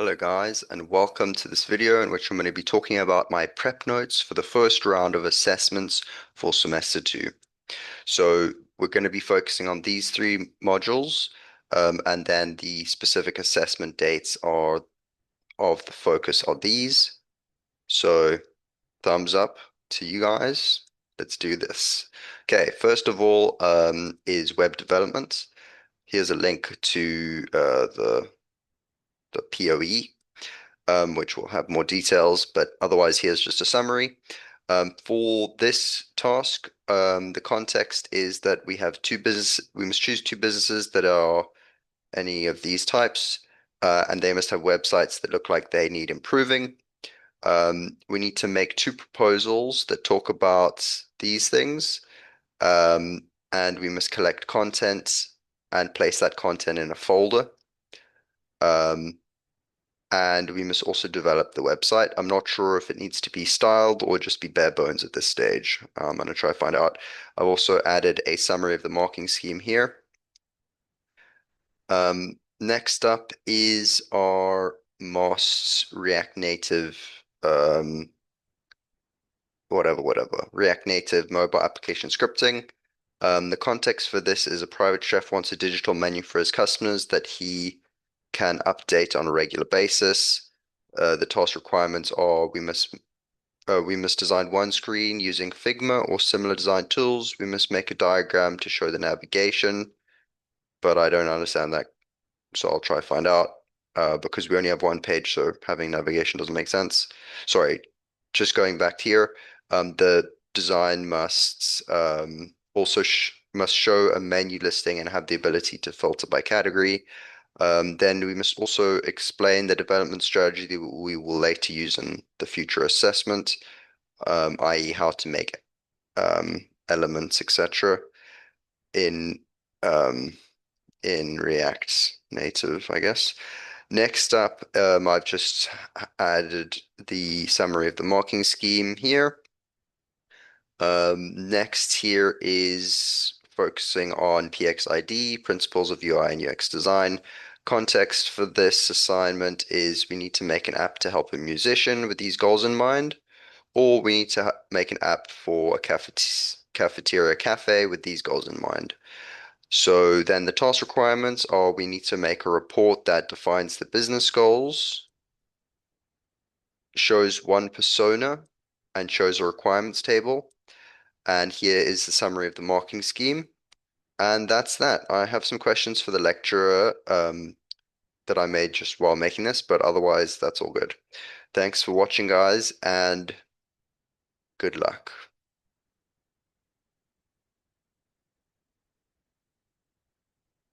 Hello guys, and welcome to this video in which I'm going to be talking about my prep notes for the first round of assessments for semester 2. So we're going to be focusing on these three modules, and then the specific assessment dates are of the focus are these. So thumbs up to you guys. Let's do this. Okay, first of all, is web development. Here's a link to the POE, which will have more details, but otherwise here's just a summary. For this task, the context is that we must choose two businesses that are any of these types, and they must have websites that look like they need improving. We need to make two proposals that talk about these things, um, and we must collect content and place that content in a folder. Um, and we must also develop the website. I'm not sure if it needs to be styled or just be bare bones at this stage. I'm going to try to find out. I've also added a summary of the marking scheme here. Next up is our MOS React Native, um, whatever, React Native mobile application scripting. The context for this is a private chef wants a digital menu for his customers that he can update on a regular basis. The task requirements are we must design one screen using Figma or similar design tools. We must make a diagram to show the navigation, but I don't understand that, so I'll try to find out. Because we only have one page, so having navigation doesn't make sense. Sorry, just going back here, the design must also sh must show a menu listing and have the ability to filter by category. Then we must also explain the development strategy that we will later use in the future assessment, i.e. how to make elements, etc. in um, in React Native, I guess. Next up, I've just added the summary of the marking scheme here. Next here is focusing on PXID, Principles of UI and UX Design. Context for this assignment is we need to make an app to help a musician with these goals in mind, or we need to make an app for a cafeteria cafe with these goals in mind. So then the task requirements are we need to make a report that defines the business goals, shows one persona, and shows a requirements table. And here is the summary of the marking scheme. And that's that. I have some questions for the lecturer that I made just while making this, but otherwise that's all good. Thanks for watching, guys, and good luck.